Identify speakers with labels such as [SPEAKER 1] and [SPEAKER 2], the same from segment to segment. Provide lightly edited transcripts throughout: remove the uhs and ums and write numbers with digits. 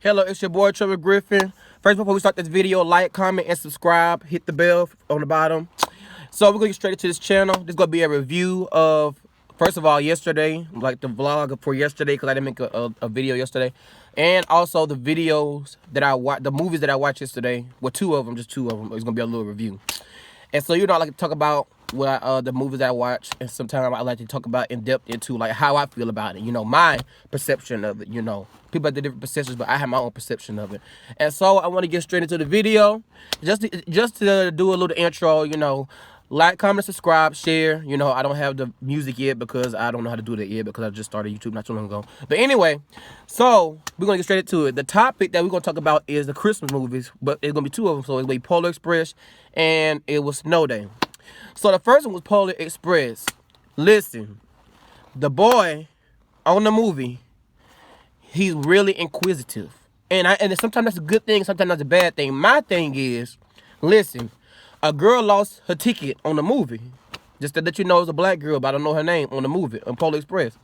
[SPEAKER 1] Hello, it's your boy Trevor Griffin. First, before we start this video, like, comment, and subscribe. Hit the bell on the bottom. So we're gonna get straight into this channel. This is gonna be a review of, first of all, yesterday, like the vlog for yesterday, because I didn't make a video yesterday, and also the videos that I watched, the movies that I watched yesterday. Well, just two of them. It's gonna be a little review. And so, I like to talk about the movies that I watch, and sometimes I like to talk about in depth into like how I feel about it. My perception of it. People have the different perceptions, but I have my own perception of it. And so I want to get straight into the video, just to do a little intro. Like, comment, subscribe, share. I don't have the music yet because I don't know how to do that yet because I just started YouTube not too long ago. But anyway, so we're gonna get straight into it. The topic that we're gonna talk about is the Christmas movies, but it's gonna be two of them. So it's gonna be Polar Express and it was Snow Day. So the first one was Polar Express. Listen, the boy on the movie, he's really inquisitive. And sometimes that's a good thing, sometimes that's a bad thing. My thing is, listen, a girl lost her ticket on the movie. Just to let you know, it's a black girl, but I don't know her name on the movie, on Polar Express.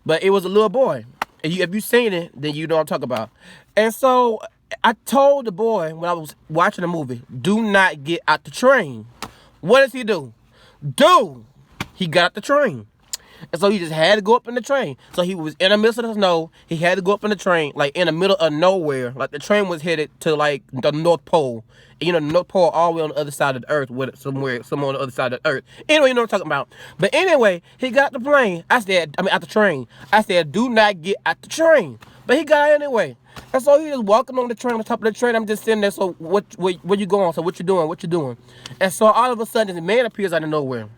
[SPEAKER 1] But it was a little boy. And if you've seen it, then you know what I'm talking about. And so I told the boy when I was watching the movie, do not get out the train. What does he do? He got out the train. And so he just had to go up in the train. So he was in the middle of the snow. He had to go up in the train, like in the middle of nowhere. Like the train was headed to like the North Pole. And, the North Pole all the way on the other side of the earth, somewhere on the other side of the earth. Anyway, you know what I'm talking about. But anyway, he got the plane. Out the train. I said, do not get out the train. But he got out anyway. And so he was walking on the train, on the top of the train. I'm just sitting there. So where you going? So what you doing? What you doing? And so all of a sudden, this man appears out of nowhere.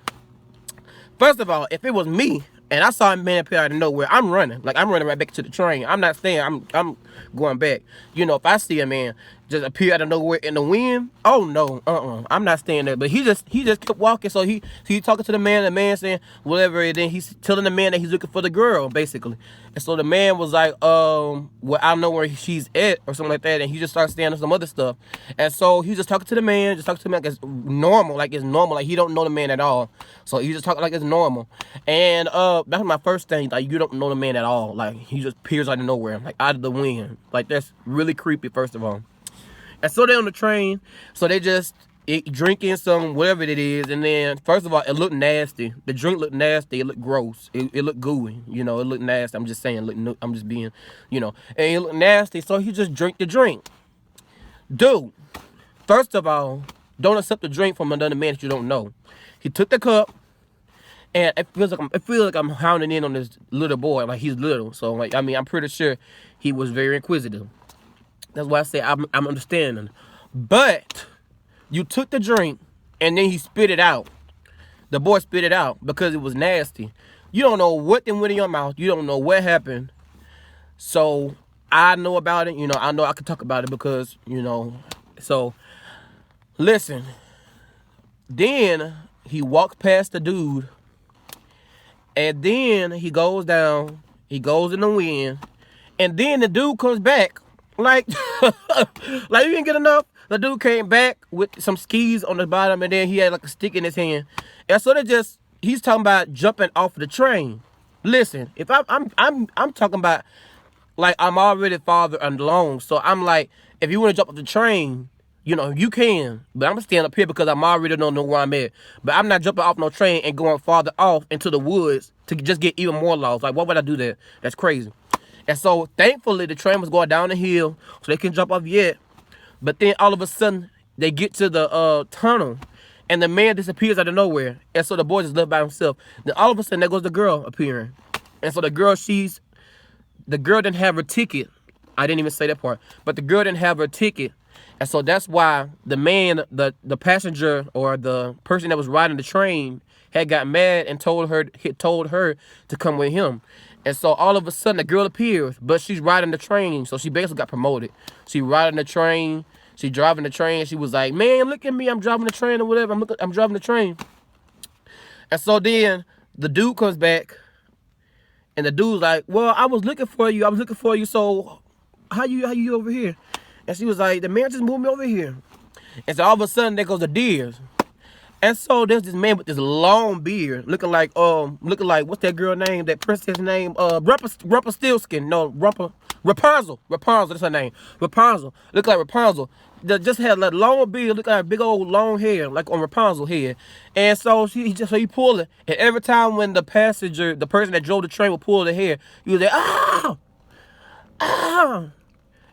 [SPEAKER 1] First of all, if it was me and I saw a man appear out of nowhere, I'm running. Like, I'm running right back to the train. I'm not staying. I'm going back. If I see a man just appear out of nowhere in the wind, oh no, I'm not staying there. But he just kept walking. So he talking to the man saying whatever, and then he's telling the man that he's looking for the girl, basically. And so the man was like, well, I don't know where she's at or something like that. And he just started saying some other stuff. And so he just talking to the man, like it's normal, like he don't know the man at all. So he just talking like it's normal. And that was my first thing, like, you don't know the man at all. Like, he just appears out of nowhere, like out of the wind. Like, that's really creepy, first of all. And so they're on the train, so they just drinking some whatever it is, and then first of all, it looked nasty. The drink looked nasty. It looked gross. It looked gooey. It looked nasty. I'm just saying. I'm just being, and it looked nasty. So he just drank the drink. Dude, first of all, don't accept the drink from another man that you don't know. He took the cup, and it feels like I'm hounding in on this little boy. Like, he's little, so like, I'm pretty sure he was very inquisitive. That's why I say I'm understanding. But you took the drink and then he spit it out. The boy spit it out because it was nasty. You don't know what then went in your mouth. You don't know what happened. So I know about it. I know I can talk about it because, So listen. Then he walks past the dude. And then he goes down. He goes in the wind. And then the dude comes back. Like, you didn't get enough. The dude came back with some skis on the bottom, and then he had like a stick in his hand. And so he's talking about jumping off the train. Listen, if I'm talking about, like, I'm already farther along. So I'm like, if you want to jump off the train, you can. But I'm staying up here because I'm already don't know where I'm at. But I'm not jumping off no train and going farther off into the woods to just get even more lost. Like, why would I do that? That's crazy. And so, thankfully, the train was going down the hill, so they couldn't jump off yet. But then, all of a sudden, they get to the tunnel, and the man disappears out of nowhere. And so, the boy just left by himself. Then, all of a sudden, there goes the girl appearing. And so, the girl didn't have her ticket. I didn't even say that part. But the girl didn't have her ticket. And so, that's why the man, the passenger, or the person that was riding the train, had got mad and told her to come with him. And so all of a sudden the girl appears, but she's riding the train. So she basically got promoted. She riding the train. She driving the train. She was like, man, look at me. I'm driving the train or whatever. I'm driving the train. And so then the dude comes back. And the dude's like, well, I was looking for you. So how you over here? And she was like, the man just moved me over here. And so all of a sudden there goes the deers. And so there's this man with this long beard, looking like what's that girl name? That princess name? Rumpelstiltskin. No, Rapunzel. Rapunzel. That's her name. Rapunzel. Look like Rapunzel. That just had like long beard, look like big old long hair, like on Rapunzel head. And so he pulled it. And every time when the passenger, the person that drove the train, would pull the hair, he was like, ah, ah.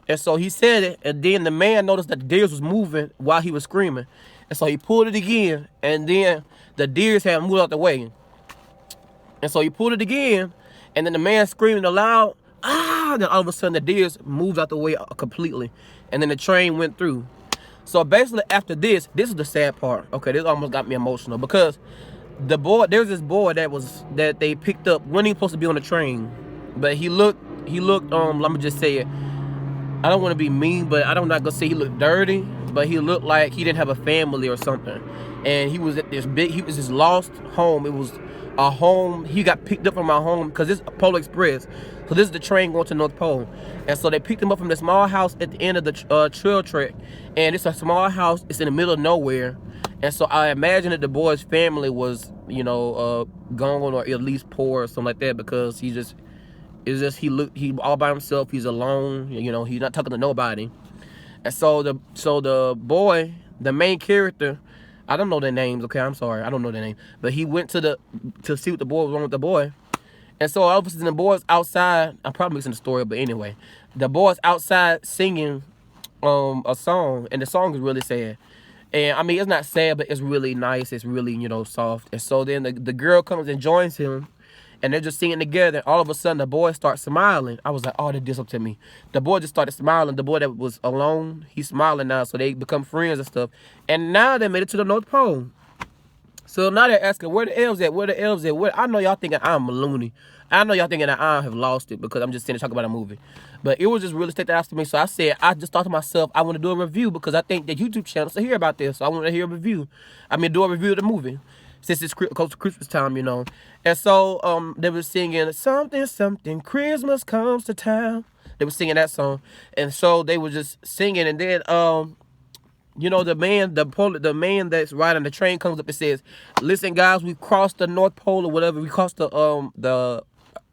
[SPEAKER 1] And so he said it, and then the man noticed that the deers was moving while he was screaming. And so he pulled it again, and then the deers had moved out the way. And so he pulled it again, and then the man screaming aloud, ah! Then all of a sudden the deers moved out the way completely. And then the train went through. So basically after this is the sad part. Okay, this almost got me emotional because there's this boy that they picked up when he was supposed to be on the train. But he looked, let me just say it. I don't want to be mean, but I'm not gonna say he looked dirty, but he looked like he didn't have a family or something. And he was at he was this lost home. It was a home. He got picked up from my home because this is Polar Express. So this is the train going to North Pole. And so they picked him up from the small house at the end of the trail track. And it's a small house. It's in the middle of nowhere. And so I imagine that the boy's family was, gone or at least poor or something like that because he all by himself. He's alone. He's not talking to nobody. And so the boy, the main character, I don't know their names. Okay, I'm sorry, I don't know their name. But he went to see what the boy was wrong with the boy. And so all of a sudden the boy's outside. I'm probably mixing the story, but anyway, the boy's outside singing a song, and the song is really sad. And I mean, it's not sad, but it's really nice. It's really soft. And so then the girl comes and joins him. And they're just singing together. All of a sudden, the boy starts smiling. I was like, oh, they did something to me. The boy just started smiling. The boy that was alone, he's smiling now. So they become friends and stuff. And now they made it to the North Pole. So now they're asking, where the elves at? Where the elves at? I know y'all thinking I'm a loony. I know y'all thinking that I have lost it because I'm just sitting talking about a movie. But it was just really stick out to me. So I just thought to myself, I want to do a review because I think that YouTube channels to hear about this. So I want to hear a review. Do a review of the movie. Since it's close to Christmas time, And so they were singing something, something, Christmas comes to town. They were singing that song. And so they were just singing. And then, the man that's riding the train comes up and says, listen, guys, we crossed the North Pole or whatever. We crossed the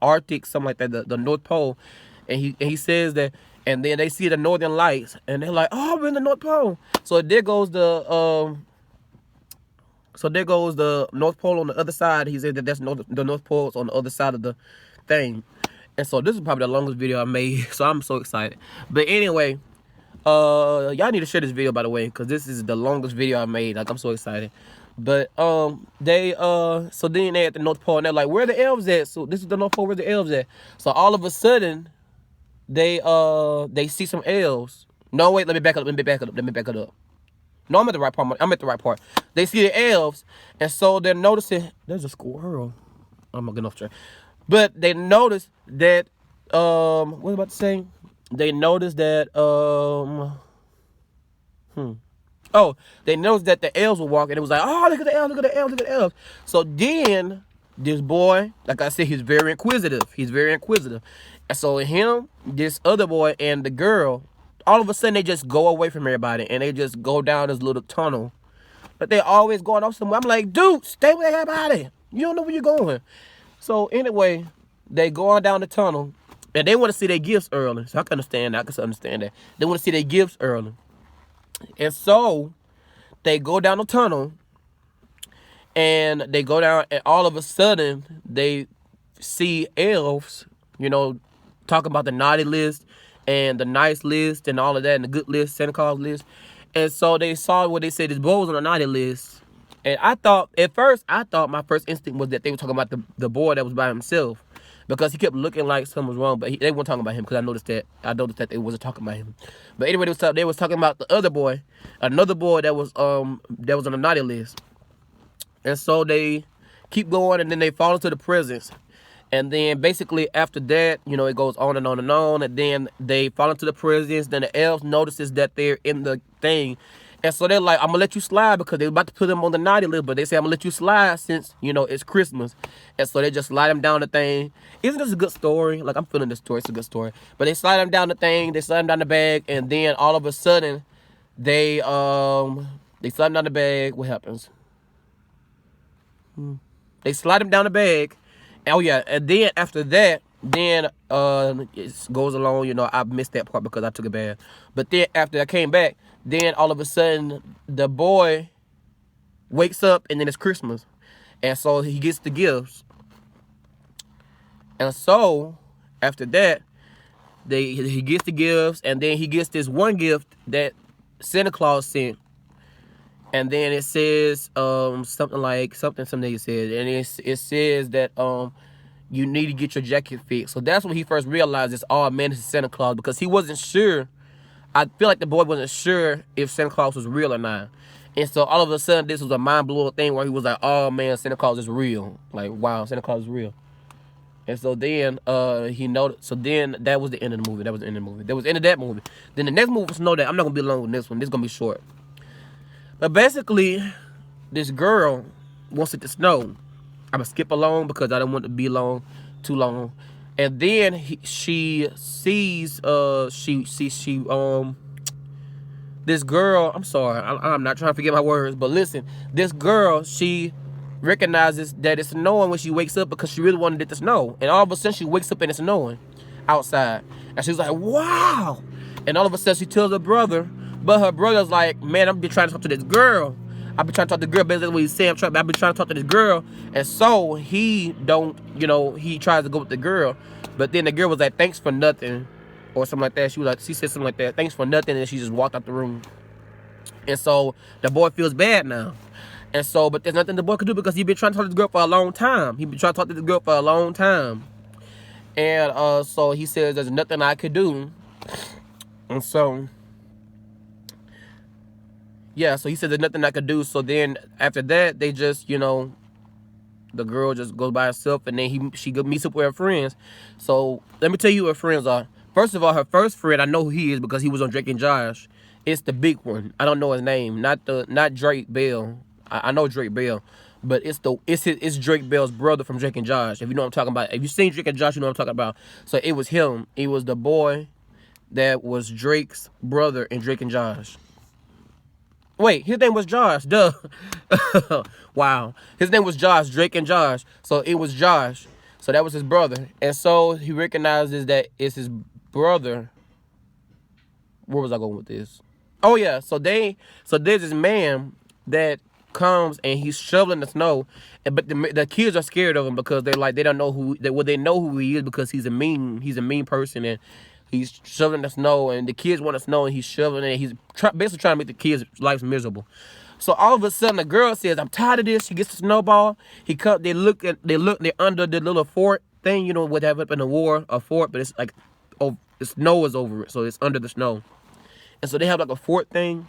[SPEAKER 1] Arctic, something like that, the North Pole. And he says that, and then they see the Northern Lights. And they're like, oh, we're in the North Pole. So there goes the North Pole on the other side. He said that the North Pole's on the other side of the thing. And so this is probably the longest video I made. So I'm so excited. But anyway, y'all need to share this video, by the way, because this is the longest video I made. Like, I'm so excited. But so then they at the North Pole and they're like, where the elves at? So this is the North Pole, where the elves at? So all of a sudden, they see some elves. No, wait, let me back it up. No, I'm at the right part. They see the elves, and so they're noticing there's a squirrel. I'm not getting off track. But they noticed that what was I about to say? They noticed that they noticed that the elves were walking. It was like, oh, look at the elves, look at the elves, look at the elves. So then this boy, like I said, he's very inquisitive. And so him, this other boy, and the girl, all of a sudden they just go away from everybody and they just go down this little tunnel. But they always going off somewhere. I'm like, dude, stay with everybody. You don't know where you're going. So anyway, they go on down the tunnel and they want to see their gifts early. So I can understand that. I can understand that. They want to see their gifts early. And so they go down the tunnel and they go down, and all of a sudden they see elves, talking about the naughty list and the nice list and all of that, and the good list, Santa Claus list. And so they saw what they said, this boy was on the naughty list. And at first, my first instinct was that they were talking about the boy that was by himself, because he kept looking like something was wrong, but they weren't talking about him, because I noticed that they wasn't talking about him. But anyway, they was talking about the other boy, another boy that was on the naughty list. And so they keep going, and then they fall into the presents. And then basically after that, it goes on and on and on. And then they fall into the prisons. Then the elves notices that they're in the thing. And so they're like, I'm going to let you slide, because they're about to put them on the naughty list. But they say, I'm going to let you slide since, it's Christmas. And so they just slide them down the thing. Isn't this a good story? Like, I'm feeling this story. It's a good story. But they slide them down the thing. They slide them down the bag. And then all of a sudden, they slide them down the bag. What happens? They slide him down the bag. Oh yeah, and then after that, then it goes along. You know, I missed that part because I took a bath. But then after I came back, then all of a sudden the boy wakes up and then it's Christmas, and so he gets the gifts. And so after that, he gets the gifts, and then he gets this one gift that Santa Claus sent. And then it says something like something he said, and it says that you need to get your jacket fixed. So that's when he first realized this. Oh man, this is Santa Claus, because he wasn't sure. I feel like the boy wasn't sure if Santa Claus was real or not. And so all of a sudden, this was a mind-blowing thing where he was like, "Oh man, Santa Claus is real! Like wow, Santa Claus is real." And so then he noticed. So then that was the end of the movie. That was the end of the movie. That was the end of that movie. Then the next movie was Snow Day. I'm not gonna be long with this one. This is gonna be short. But basically, this girl wants it to snow. I'm gonna skip along because I don't want it to be too long. And then she sees this girl. I'm sorry, I'm not trying to forget my words, but listen, this girl, she recognizes that it's snowing when she wakes up because she really wanted it to snow. And all of a sudden, she wakes up and it's snowing outside, and she's like, "Wow!" And all of a sudden, she tells her brother. But her brother's like, "Man, I've been trying to talk to this girl. I've been trying to talk to the girl." Basically what he's saying, I've been trying to talk to this girl. And so he tries to go with the girl. But then the girl was like, "Thanks for nothing," or something like that. She said something like that, "Thanks for nothing," and she just walked out the room. And so the boy feels bad now. And so, but there's nothing the boy could do because he's been trying to talk to this girl for a long time. He's been trying to talk to this girl for a long time. And so he says, "There's nothing I could do." And so yeah, so he said there's nothing I could do. So then after that, they just, the girl just goes by herself, and then she meets up with her friends. So let me tell you who her friends are. First of all, her first friend, I know who he is because he was on Drake and Josh. It's the big one. I don't know his name. Not Drake Bell. I know Drake Bell, but it's Drake Bell's brother from Drake and Josh. If you know what I'm talking about. If you've seen Drake and Josh, you know what I'm talking about. So it was him. It was the boy that was Drake's brother in Drake and Josh. Wait, his name was Josh, duh. Wow. His name was Josh, Drake and Josh. So it was Josh. So that was his brother. And so he recognizes that it's his brother. Where was I going with this? Oh yeah, so there's this man that comes and he's shoveling the snow, but the kids are scared of him because they don't know they know who he is because he's a mean person, and he's shoveling the snow, and the kids want to snow, and he's shoveling it. He's basically trying to make the kids' lives miserable. So all of a sudden, the girl says, "I'm tired of this." She gets the snowball. They're under the little fort thing, what happened in the war, a fort, but it's like, oh, the snow is over it, so it's under the snow. And so they have like a fort thing.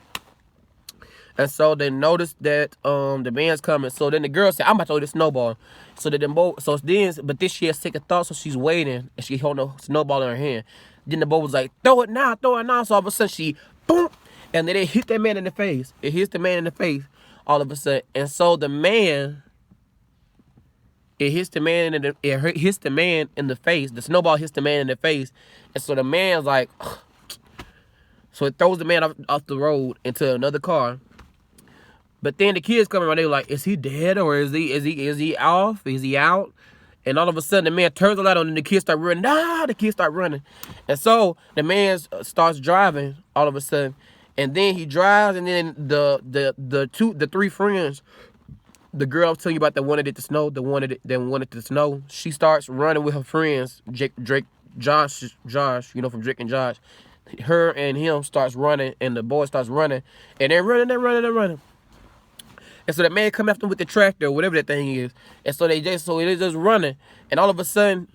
[SPEAKER 1] And so they noticed that the man's coming. So then the girl said, "I'm about to throw this snowball." So that but then she has second thought, so she's waiting, and she holding a snowball in her hand. Then the boy was like, "Throw it now, throw it now." So all of a sudden she, boom, and then it hit that man in the face. It hits the man in the face all of a sudden. And so it hits the man in the face. The snowball hits the man in the face. And so the man's like, ugh. So it throws the man off the road into another car. But then the kids come around, they were like, "Is he dead, or is he off? Is he out?" And all of a sudden, the man turns the light on, and the kids start running. The kids start running. And so the man starts driving all of a sudden. And then he drives, and then the three friends, the girl I was telling you about that wanted it to snow, the one that wanted it to snow, she starts running with her friends, Josh, from Drake and Josh. Her and him starts running, and the boy starts running, and they're running. And so the man come after them with the tractor or whatever that thing is. And so they're just running. And all of a sudden,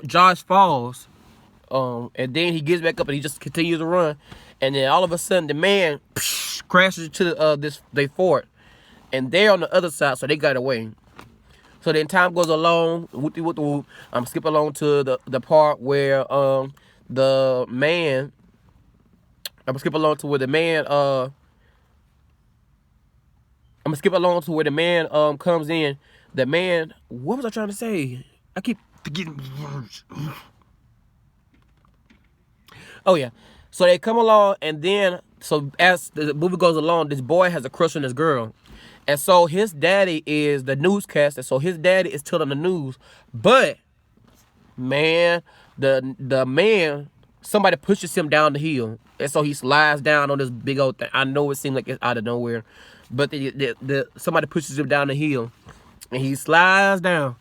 [SPEAKER 1] Josh falls. And then he gets back up and he just continues to run. And then all of a sudden the man crashes into they fort. And they're on the other side, so they got away. So then time goes along. I'm skipping along to the part where the man. I'm gonna skip along to where the man comes in. The man, what was I trying to say? I keep forgetting words. Oh yeah. So they come along, and then as the movie goes along, this boy has a crush on this girl. And so his daddy is the newscaster. So his daddy is telling the news. But man, the man, somebody pushes him down the hill. And so he slides down on this big old thing. I know it seems like it's out of nowhere. But somebody pushes him down the hill. And he slides down.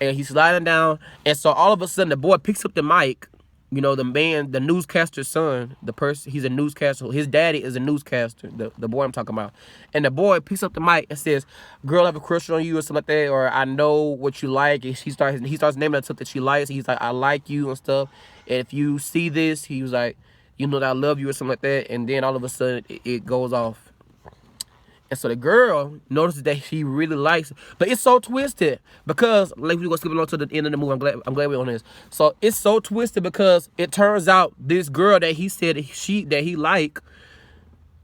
[SPEAKER 1] And he's sliding down. And so all of a sudden the boy picks up the mic. You know, the man, the newscaster's son, the person, he's a newscaster. His daddy is a newscaster, the boy I'm talking about. And the boy picks up the mic and says, girl, I have a crush on you or something like that, or I know what you like. And he starts naming stuff that she likes. He's like, I like you and stuff. And if you see this, he was like, you know that I love you or something like that. And then all of a sudden it goes off. And so the girl notices that he really likes it. But it's so twisted because, like, we're going to skip along to the end of the movie. I'm glad we're on this. So it's so twisted because it turns out this girl that he said that he liked,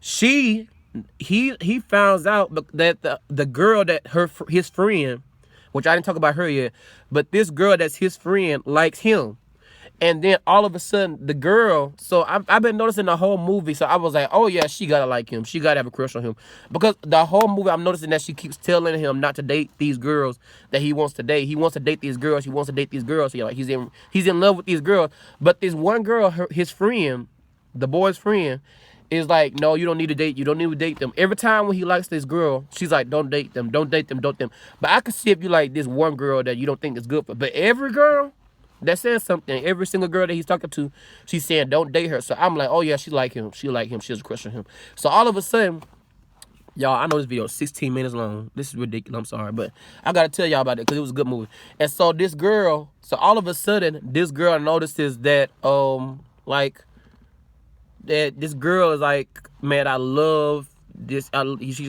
[SPEAKER 1] he finds out that the girl that his friend, which I didn't talk about her yet, but this girl that's his friend likes him. And then all of a sudden, the girl, so I've been noticing the whole movie, so I was like, oh yeah, she gotta like him. She gotta have a crush on him. Because the whole movie, I'm noticing that she keeps telling him not to date these girls that he wants to date. He wants to date these girls. He wants to date these girls. He's in love with these girls. But this one girl, his friend, the boy's friend, is like, no, you don't need to date. You don't need to date them. Every time when he likes this girl, she's like, don't date them. Don't date them. Don't date them. But I can see if you like this one girl that you don't think is good for. But every girl that says something, every single girl that he's talking to, she's saying don't date her. So I'm like, oh yeah, she like him. She like him. She has a crush on him. So all of a sudden, y'all, I know this video is 16 minutes long. This is ridiculous. I'm sorry, but I gotta tell y'all about it because it was a good movie. And so this girl, so all of a sudden, this girl notices that like that this girl is like, man, I love this.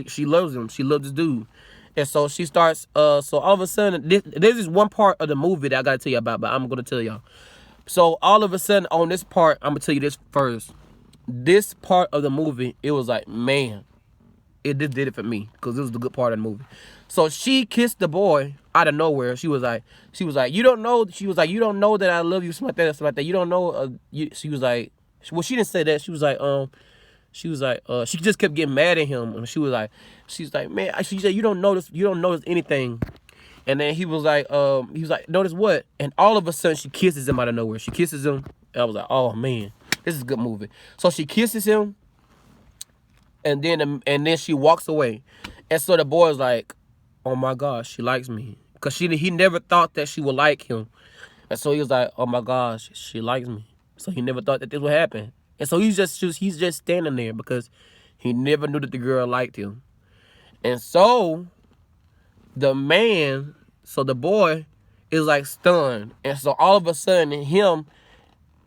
[SPEAKER 1] She loves him. She loves this dude. And so she starts, so all of a sudden, this is one part of the movie that I gotta tell you about, but I'm gonna tell y'all. So all of a sudden, on this part, I'm gonna tell you this first. This part of the movie, it was like, man, it just did it for me, because this was the good part of the movie. So she kissed the boy out of nowhere. She was like, you don't know that I love you, something like that. You don't know, she was like, well, she didn't say that. She was like, she just kept getting mad at him, and she's like, man, she said, you don't notice anything. And then he was like, notice what? And all of a sudden, she kisses him out of nowhere. She kisses him, and I was like, oh man, this is a good movie. So she kisses him, and then she walks away. And so the boy's like, oh my gosh, she likes me, because he never thought that she would like him. And so he was like, oh my gosh, she likes me. So he never thought that this would happen. And so he's just standing there because he never knew that the girl liked him. And so the boy is like stunned. And so all of a sudden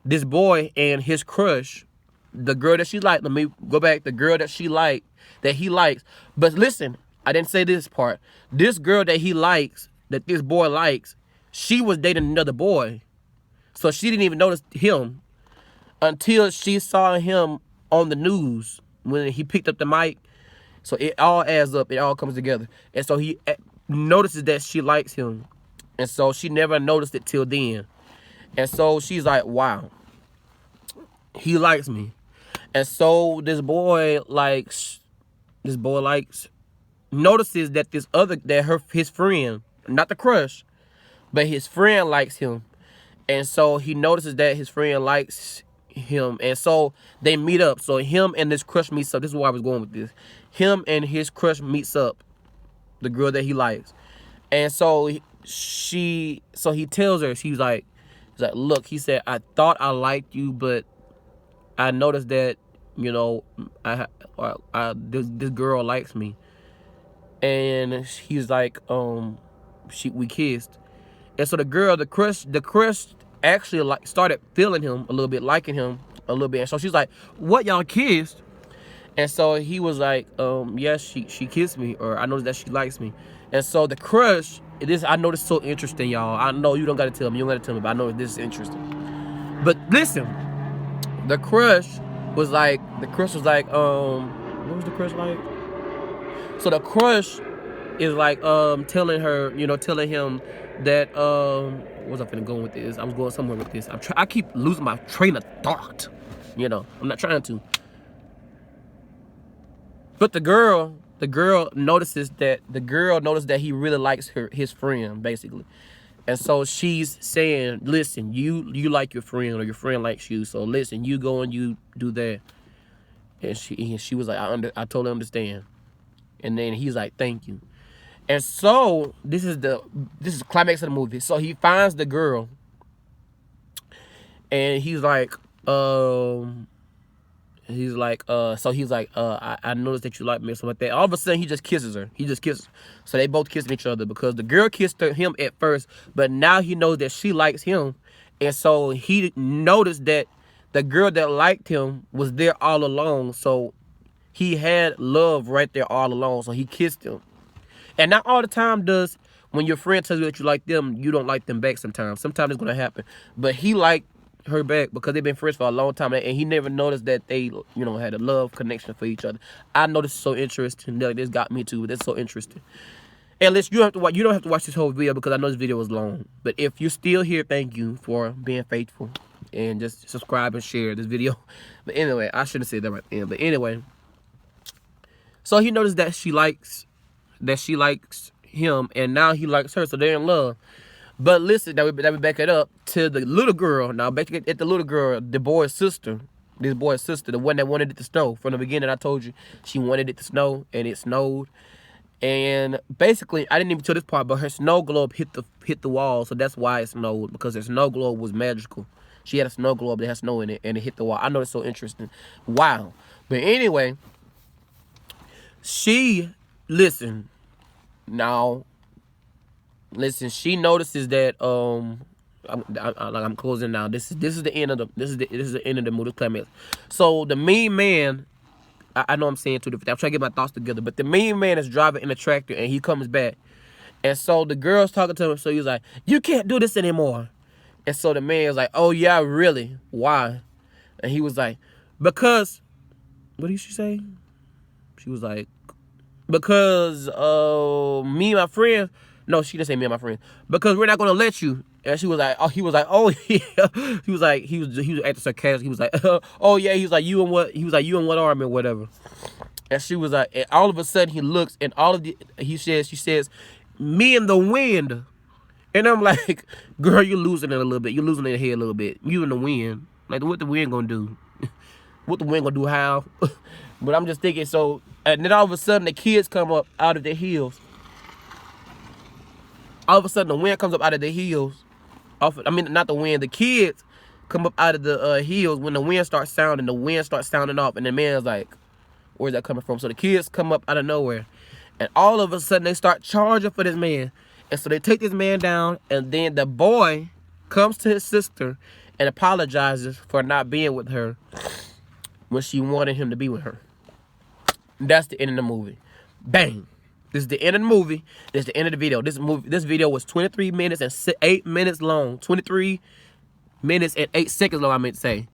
[SPEAKER 1] this boy and his crush, the girl that she liked, let me go back, the girl that he likes. But listen, I didn't say this part. This girl that he likes, that this boy likes, she was dating another boy. So she didn't even notice him until she saw him on the news when he picked up the mic. So it all adds up. It all comes together. And so he notices that she likes him. And so she never noticed it till then. And so she's like, wow, he likes me. And so this boy notices that his friend, not the crush, but his friend likes him. And so he notices that his friend likes him, and so they meet up. So him and this crush meets up. This is where I was going with this. Him and his crush meets up, the girl that he likes. And so he tells her, he's like, look, he said, I thought I liked you, but I noticed that, you know, this girl likes me. And he's like, we kissed. And so the crush actually started feeling him a little bit, liking him a little bit. And so she's like, what, y'all kissed? And so he was like, yes, she kissed me, or I noticed that she likes me. And so the crush, I know this is so interesting, y'all. I know you don't gotta tell me, but I know this is interesting. But listen, the crush was like, what was the crush like? So the crush is like telling him that what's I finna go with this? I was going somewhere with this. I keep losing my train of thought. I'm not trying to. But the girl the girl noticed that he really likes his friend, basically. And so she's saying, listen, you like your friend, or your friend likes you. So listen, you go and you do that. And she was like, I totally understand. And then he's like, thank you. And so this is the climax of the movie. So he finds the girl, and he's like, I noticed that you like me, or something like that. All of a sudden, he just kisses her. So they both kissing each other, because the girl kissed him at first, but now he knows that she likes him. And so he noticed that the girl that liked him was there all along. So he had love right there all along. So he kissed him. And not all the time does, when your friend tells you that you like them, you don't like them back sometimes. Sometimes it's going to happen. But he liked her back because they've been friends for a long time, and he never noticed that they, had a love connection for each other. I know this is so interesting. This got me too. That's so interesting. And listen, you don't have to watch this whole video, because I know this video was long. But if you're still here, thank you for being faithful, and just subscribe and share this video. But anyway, I shouldn't say that right then. But anyway, so he noticed that she likes him, and now he likes her, so they're in love. But listen, that we back it up to the little girl. Now, back at the little girl, the boy's sister, the one that wanted it to snow. From the beginning, I told you she wanted it to snow, and it snowed. And basically, I didn't even tell this part, but her snow globe hit the wall, so that's why it snowed, because her snow globe was magical. She had a snow globe that had snow in it, and it hit the wall. I know it's so interesting. Wow. But anyway, she notices that I'm closing now. This is the end of the end of the movie climax. So the mean man, I know I'm saying two different things. I'm trying to get my thoughts together, but the mean man is driving in a tractor, and he comes back, and so the girl's talking to him. So he's like, "You can't do this anymore." And so the man is like, "Oh yeah, really? Why?" And he was like, "Because," what did she say? She was like, "Because me and my friends." No, she didn't say me and my friends. "Because we're not gonna let you." And she was like, "Oh," he was like, "Oh yeah." He was acting sarcastic. He was like, "Oh yeah." He was like, "You and what?" He was like, "You and what army or whatever." And she was like, and all of a sudden he looks, and she says, "Me and the wind." And I'm like, girl, you're losing it a little bit. You're losing it in the head a little bit. You and the wind. Like, what the wind gonna do? What the wind gonna do? How? But I'm just thinking, so, and then all of a sudden the kids come up out of the hills. All of a sudden the wind comes up out of the hills. Not the wind. The kids come up out of the hills when the wind starts sounding. The wind starts sounding off, and the man's like, "Where's that coming from?" So the kids come up out of nowhere, and all of a sudden they start charging for this man. And so they take this man down, and then the boy comes to his sister and apologizes for not being with her when she wanted him to be with her. That's the end of the movie. Bang. This is the end of the movie. This is the end of the video. This video was 23 minutes and 8 minutes long. 23 minutes and 8 seconds long, I meant to say.